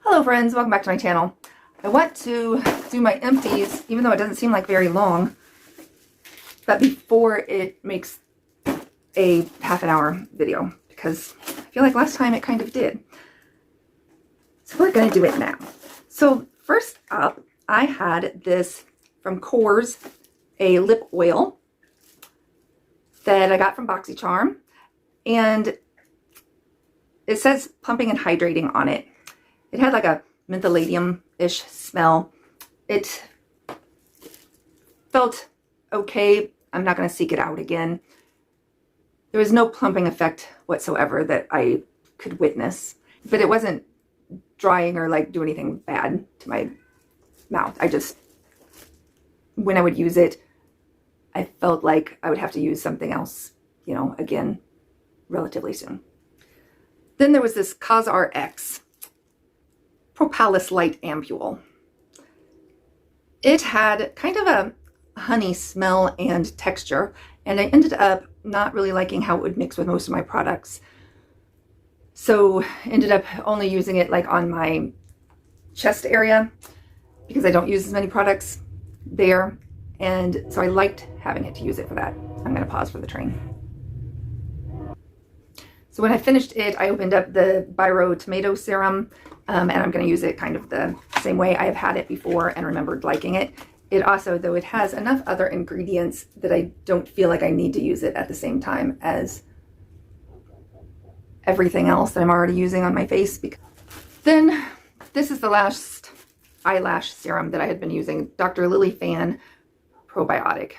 Hello friends, welcome back to my channel. I want to do my empties, even though it doesn't seem like very long, but before it makes a half an hour video, because I feel like last time it kind of did. So we're going to do it now. So first up, I had this from Core's, a lip oil that I got from BoxyCharm, and it says pumping and hydrating on it. It had like a mentholadium-ish smell. It felt okay. I'm not going to seek it out again. There was no plumping effect whatsoever that I could witness, but it wasn't drying or like do anything bad to my mouth. When I would use it, I felt like I would have to use something else, again, relatively soon. Then there was this CosRX Propolis Light Ampule. It had kind of a honey smell and texture, and I ended up not really liking how it would mix with most of my products. So ended up only using it like on my chest area because I don't use as many products there. And so I liked having it to use it for that. I'm going to pause for the train. So when I finished it, I opened up the Biro Tomato Serum, and I'm going to use it kind of the same way. I have had it before and remembered liking it. It also, though it has enough other ingredients that I don't feel like I need to use it at the same time as everything else that I'm already using on my face. Then this is the last eyelash serum that I had been using, Dr. Lily Fan Probiotic.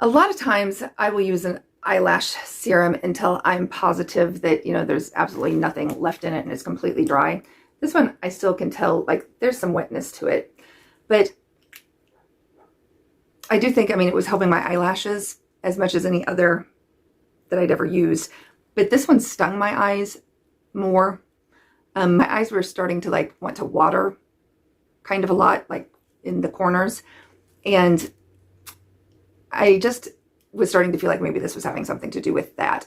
A lot of times I will use an eyelash serum until I'm positive that, there's absolutely nothing left in it and it's completely dry. This one, I still can tell, like, there's some wetness to it. But I do think, it was helping my eyelashes as much as any other that I'd ever used. But this one stung my eyes more. My eyes were starting to, want to water kind of a lot, like, in the corners. And I just was starting to feel like maybe this was having something to do with that,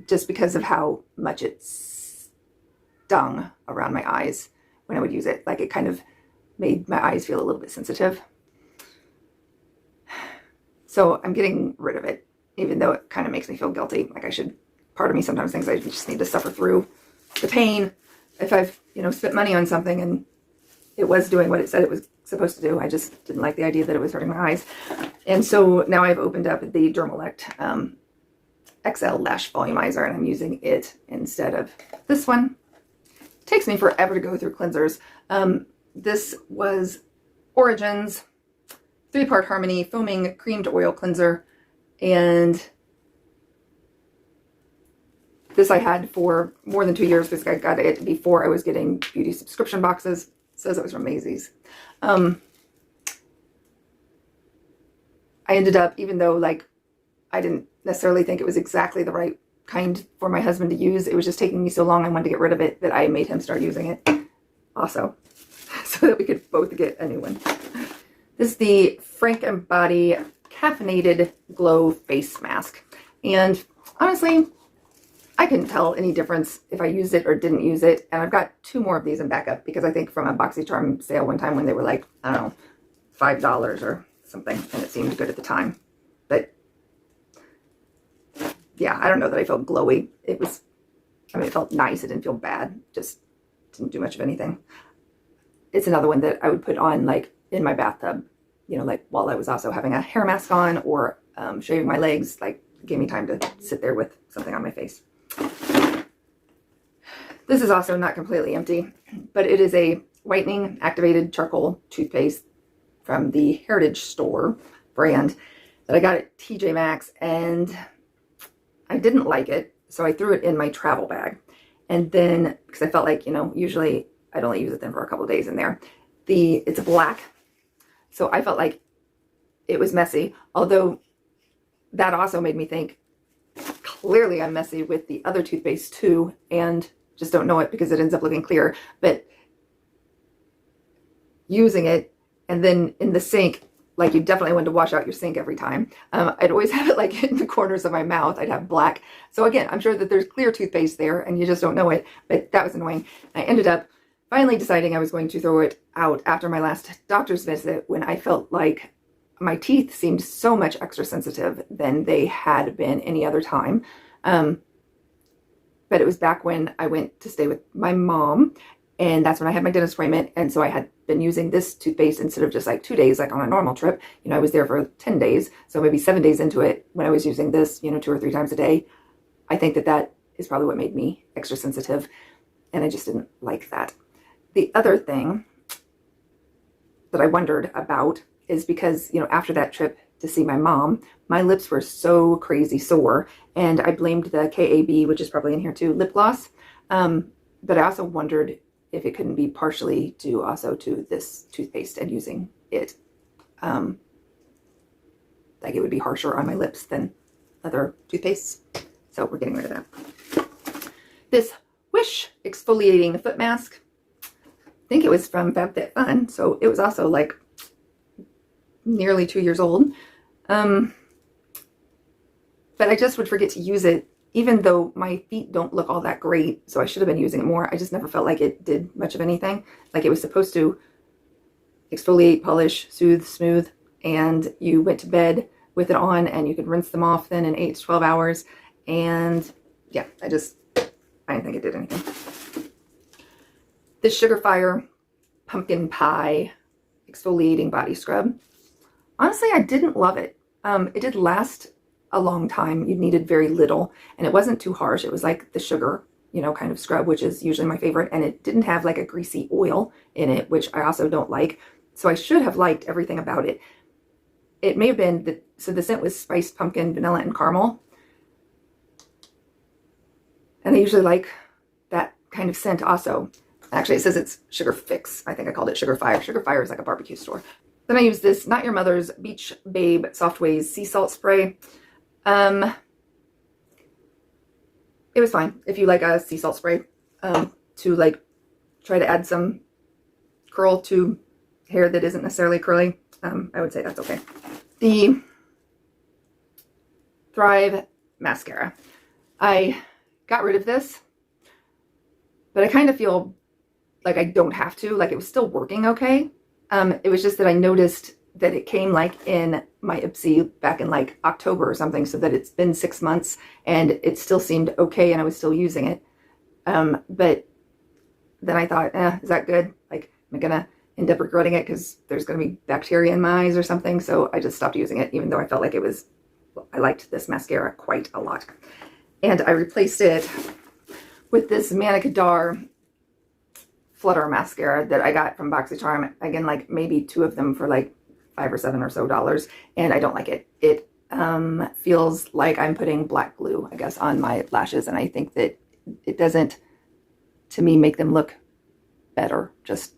just because of how much it stung around my eyes when I would use it. Like, it kind of made my eyes feel a little bit sensitive. So I'm getting rid of it, even though it kind of makes me feel guilty. Like, part of me sometimes thinks I just need to suffer through the pain. If I've, spent money on something and it was doing what it said it was supposed to do, I just didn't like the idea that it was hurting my eyes. And so now I've opened up the Dermalect XL Lash Volumizer, and I'm using it instead of this one. It takes me forever to go through cleansers. This was Origins 3-part Harmony Foaming Creamed Oil Cleanser, and this I had for more than 2 years because I got it before I was getting beauty subscription boxes. It says it was from Macy's. I ended up, even though I didn't necessarily think it was exactly the right kind for my husband to use, it was just taking me so long I wanted to get rid of it that I made him start using it also, so that we could both get a new one. This is the Frank and Body Caffeinated Glow Face Mask. And honestly, I couldn't tell any difference if I used it or didn't use it. And I've got 2 more of these in backup because I think from a BoxyCharm sale one time when they were like, I don't know, $5 or something, and it seemed good at the time. But yeah, I don't know that I felt glowy. It felt nice. It didn't feel bad. Just didn't do much of anything. It's another one that I would put on in my bathtub, while I was also having a hair mask on or shaving my legs. It gave me time to sit there with something on my face. This is also not completely empty, but it is a whitening activated charcoal toothpaste from the Heritage Store brand that I got at TJ Maxx, and I didn't like it, so I threw it in my travel bag. And then, because I felt like, usually I'd only use it then for a couple of days in there. It's black, so I felt like it was messy, although that also made me think, clearly I'm messy with the other toothpaste too, and just don't know it because it ends up looking clear. But using it and then in the sink, like you definitely want to wash out your sink every time. I'd always have it like in the corners of my mouth. I'd have black. So again, I'm sure that there's clear toothpaste there and you just don't know it, but that was annoying. I ended up finally deciding I was going to throw it out after my last doctor's visit when I felt like my teeth seemed so much extra sensitive than they had been any other time. But it was back when I went to stay with my mom, and that's when I had my dentist appointment. And so I had been using this toothpaste instead of just like 2 days, like on a normal trip. You know, I was there for 10 days. So maybe 7 days into it when I was using this, you know, 2 or 3 times a day. I think that that is probably what made me extra sensitive. And I just didn't like that. The other thing that I wondered about is because, you know, after that trip to see my mom, my lips were so crazy sore, and I blamed the KAB, which is probably in here too, lip gloss. But I also wondered if it couldn't be partially due also to this toothpaste and using it. Like it would be harsher on my lips than other toothpastes. So we're getting rid of that. This Wish exfoliating foot mask. I think it was from FabFitFun, so it was also like nearly 2 years old. But I just would forget to use it, even though my feet don't look all that great. So I should have been using it more. I just never felt like it did much of anything. Like it was supposed to exfoliate, polish, soothe, smooth, and you went to bed with it on and you could rinse them off then in 8 to 12 hours. And yeah, I didn't think it did anything. This Sugar Fire Pumpkin Pie Exfoliating Body Scrub. Honestly, I didn't love it. It did last a long time. You needed very little, and it wasn't too harsh. It was like the sugar, you know, kind of scrub, which is usually my favorite, and it didn't have like a greasy oil in it, which I also don't like. So I should have liked everything about it. It may have been, so the scent was spiced pumpkin, vanilla, and caramel. And I usually like that kind of scent also. Actually, it says it's Sugar Fix. I think I called it Sugar Fire. Sugar Fire is like a barbecue store. Then I use this Not Your Mother's Beach Babe Soft Ways Sea Salt Spray. It was fine if you like a sea salt spray to like try to add some curl to hair that isn't necessarily curly. I would say that's okay. The Thrive Mascara. I got rid of this, but I kind of feel like I don't have to. Like it was still working okay. It was just that I noticed that it came like in my Ipsy back in like October or something, so that it's been 6 months and it still seemed okay and I was still using it. But then I thought, is that good? Like, am I gonna end up regretting it because there's gonna be bacteria in my eyes or something? So I just stopped using it, even though I felt like I liked this mascara quite a lot. And I replaced it with this Manica Dar Flutter mascara that I got from BoxyCharm. Again, like maybe 2 of them for like $5 or $7 or so, and I don't like it. It feels like I'm putting black glue, I guess, on my lashes, and I think that it doesn't, to me, make them look better. Just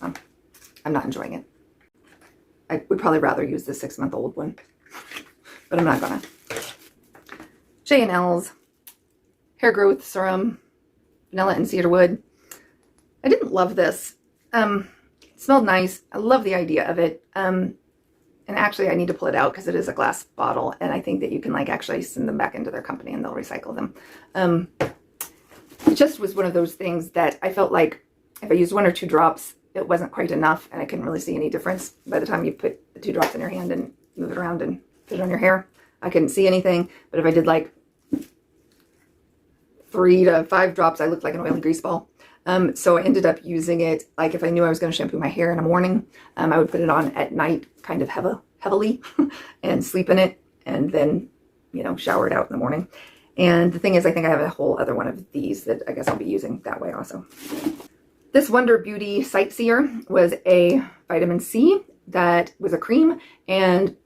I'm not enjoying it. I would probably rather use the 6-month-old one, but I'm not gonna. J&L's Hair Growth Serum, Vanilla and Cedarwood. I didn't love this. It smelled nice. I love the idea of it. And actually I need to pull it out because it is a glass bottle, and I think that you can like actually send them back into their company and they'll recycle them. It just was one of those things that I felt like if I used 1 or 2 drops, it wasn't quite enough, and I couldn't really see any difference by the time you put the 2 drops in your hand and move it around and put it on your hair. I couldn't see anything, but if I did like 3 to 5 drops, I looked like an oily grease ball. So I ended up using it, like if I knew I was going to shampoo my hair in the morning, I would put it on at night, kind of heavily, and sleep in it, and then, you know, shower it out in the morning. And the thing is, I think I have a whole other one of these that I guess I'll be using that way also. This Wonder Beauty Sightseer was a vitamin C that was a cream, and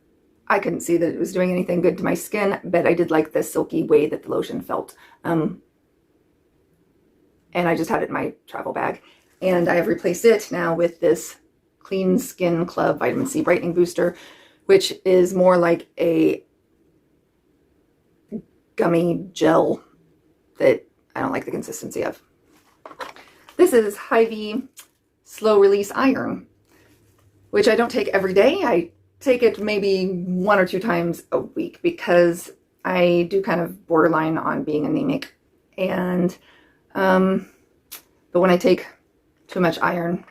I couldn't see that it was doing anything good to my skin, but I did like the silky way that the lotion felt. And I just had it in my travel bag. And I have replaced it now with this Clean Skin Club Vitamin C Brightening Booster, which is more like a gummy gel that I don't like the consistency of. This is Hy-Vee slow release iron, which I don't take every day. I take it maybe 1 or 2 times a week because I do kind of borderline on being anemic. And, but when I take too much iron,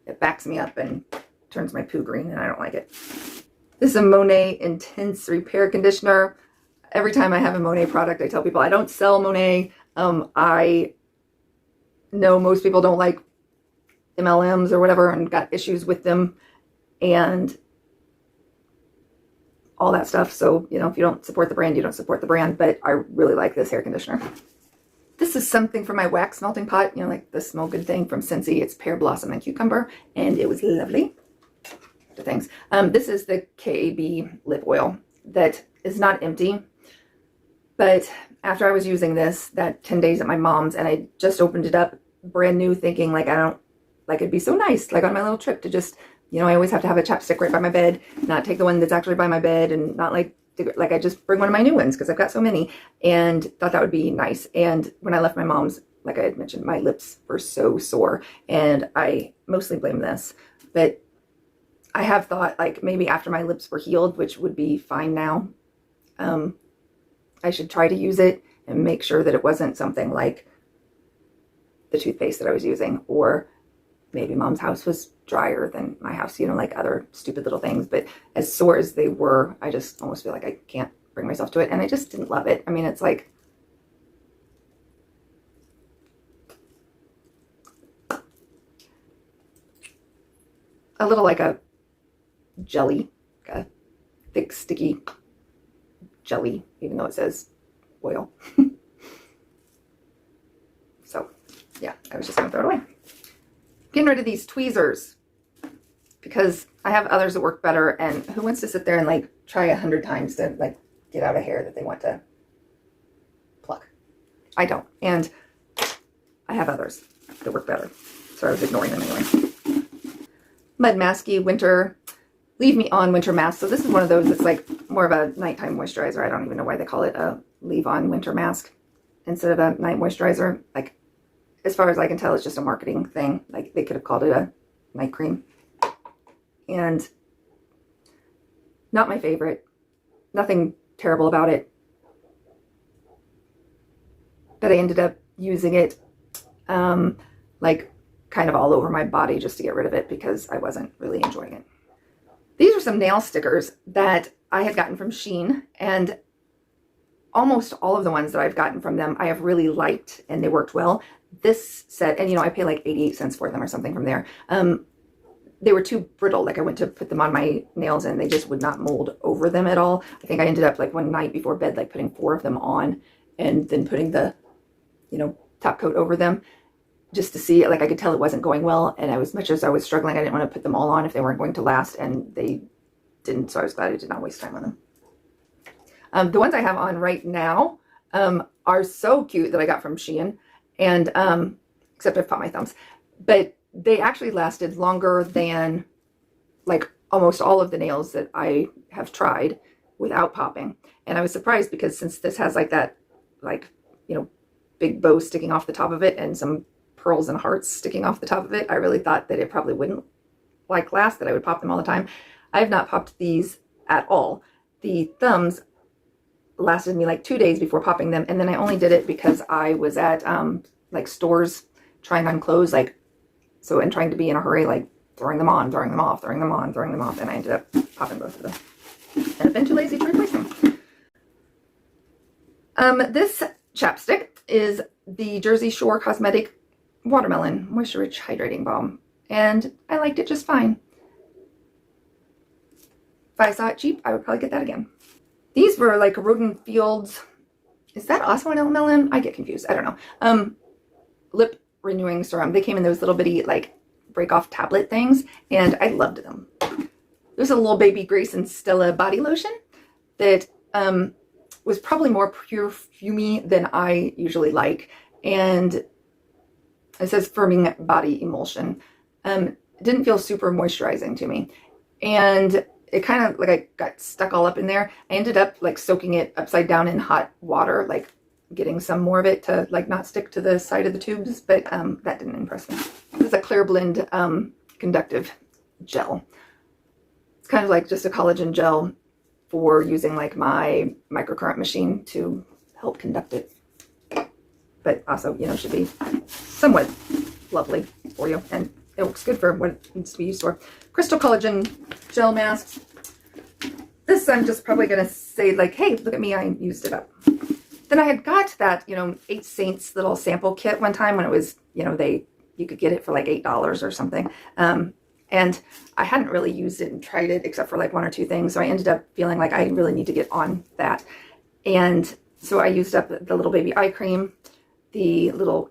it backs me up and turns my poo green, and I don't like it. This is a Monet Intense Repair Conditioner. Every time I have a Monet product, I tell people I don't sell Monet. I know most people don't like MLMs or whatever and got issues with them and all that stuff. So, you know, if you don't support the brand, you don't support the brand. But I really like this hair conditioner. This is something for my wax melting pot, you know, like the Smell Good thing from Scentsy. It's pear blossom and cucumber, and it was lovely. The things. This is the KAB lip oil that is not empty. But after I was using this, that 10 days at my mom's, and I just opened it up brand new thinking like, I don't, like it'd be so nice, like on my little trip to just, you know, I always have to have a chapstick right by my bed, not take the one that's actually by my bed, and not like I just bring one of my new ones because I've got so many, and thought that would be nice. And when I left my mom's, like I had mentioned, my lips were so sore, and I mostly blame this, but I have thought like maybe after my lips were healed, which would be fine now, I should try to use it and make sure that it wasn't something like the toothpaste that I was using, or maybe mom's house was drier than my house, you know, like other stupid little things. But as sore as they were, I just almost feel like I can't bring myself to it. And I just didn't love it. I mean, it's like, a little like a jelly, like a thick, sticky jelly, even though it says oil. So yeah, I was just gonna throw it away. Getting rid of these tweezers because I have others that work better, and who wants to sit there and like try 100 times to like get out a hair that they want to pluck? I don't, and I have others that work better, so I was ignoring them anyway. Mud Masky Winter Leave Me On Winter Mask. So this is one of those that's like more of a nighttime moisturizer. I don't even know why they call it a Leave On Winter Mask instead of a night moisturizer. Like, as far as I can tell, it's just a marketing thing. Like, they could have called it a night cream. And not my favorite. Nothing terrible about it. But I ended up using it like kind of all over my body just to get rid of it because I wasn't really enjoying it. These are some nail stickers that I had gotten from Shein, and almost all of the ones that I've gotten from them I have really liked, and they worked well. This set, and you know, I pay like 88 cents for them or something from there. They were too brittle. Like, I went to put them on my nails and they just would not mold over them at all. I think I ended up like one night before bed, like putting 4 of them on and then putting the, you know, top coat over them just to see, like, I could tell it wasn't going well. And as much as I was struggling, I didn't want to put them all on if they weren't going to last, and they didn't. So I was glad I did not waste time on them. The ones I have on right now are so cute that I got from Shein, and except I've popped my thumbs, but they actually lasted longer than like almost all of the nails that I have tried without popping. And I was surprised because since this has like that, like, you know, big bow sticking off the top of it and some pearls and hearts sticking off the top of it, I really thought that it probably wouldn't like last, that I would pop them all the time. I have not popped these at all. The thumbs lasted me like 2 days before popping them, and then I only did it because I was at like stores trying on clothes, like, so, and trying to be in a hurry, like throwing them on, throwing them off, throwing them on, throwing them off, and I ended up popping both of them. And I've been too lazy to replace them. This chapstick is the Jersey Shore Cosmetic Watermelon Moisture Rich Hydrating Balm, and I liked it just fine. If I saw it cheap, I would probably get that again. These were like Rodin Fields. Is that also an MLM? I get confused. I don't know. Lip renewing serum. They came in those little bitty like break off tablet things, and I loved them. There's a little baby Grace and Stella body lotion that was probably more perfumey than I usually like, and it says firming body emulsion. It didn't feel super moisturizing to me, and it kind of like I got stuck all up in there. I ended up like soaking it upside down in hot water, like getting some more of it to like not stick to the side of the tubes, but that didn't impress me. This is a clear blend conductive gel. It's kind of like just a collagen gel for using like my microcurrent machine to help conduct it. But also, you know, should be somewhat lovely for you. And it looks good for what it needs to be used for. Crystal Collagen Gel Masks. This I'm just probably going to say like, hey, look at me, I used it up. Then I had got that, you know, 8 Saints little sample kit one time when it was, you know, you could get it for like $8 or something. And I hadn't really used it and tried it except for like 1 or 2 things. So I ended up feeling like I really need to get on that. And so I used up the little baby eye cream, the little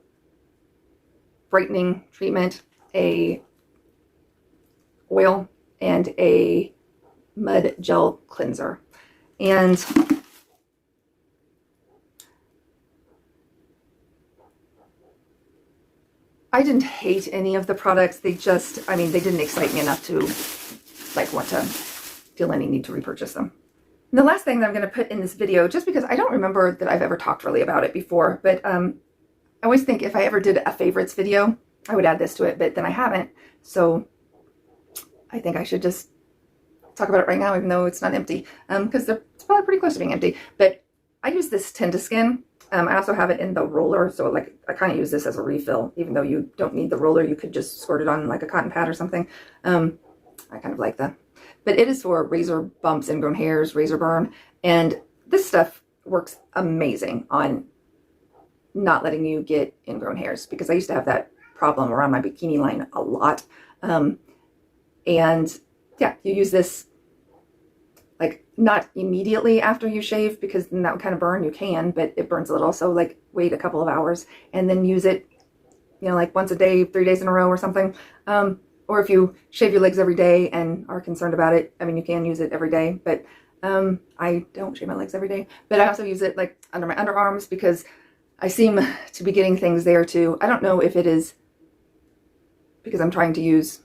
brightening treatment, a oil, and a mud gel cleanser. And I didn't hate any of the products. They just, I mean, they didn't excite me enough to like want to feel any need to repurchase them. And the last thing that I'm going to put in this video, just because I don't remember that I've ever talked really about it before, but I always think if I ever did a favorites video, I would add this to it, but then I haven't. So I think I should just talk about it right now, even though it's not empty, because it's probably pretty close to being empty. But I use this Tend to Skin. I also have it in the roller, so like I kind of use this as a refill, even though you don't need the roller. You could just squirt it on like a cotton pad or something. I kind of like that. But it is for razor bumps, ingrown hairs, razor burn, and this stuff works amazing on not letting you get ingrown hairs, because I used to have that problem around my bikini line a lot. And yeah, you use this like not immediately after you shave, because then that would kind of burn. You can, but it burns a little. So like wait a couple of hours and then use it, you know, like once a day, 3 days in a row or something. Or if you shave your legs every day and are concerned about it, I mean, you can use it every day, but I don't shave my legs every day. But I also use it like under my underarms, because I seem to be getting things there too. I don't know if it is because I'm trying to use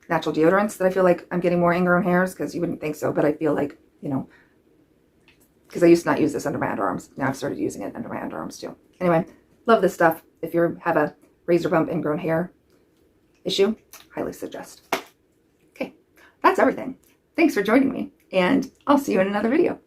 natural deodorants that I feel like I'm getting more ingrown hairs, because you wouldn't think so, but I feel like, you know, because I used to not use this under my underarms. Now I've started using it under my underarms too. Anyway, love this stuff. If you have a razor bump ingrown hair issue, highly suggest. Okay, that's everything. Thanks for joining me, and I'll see you in another video.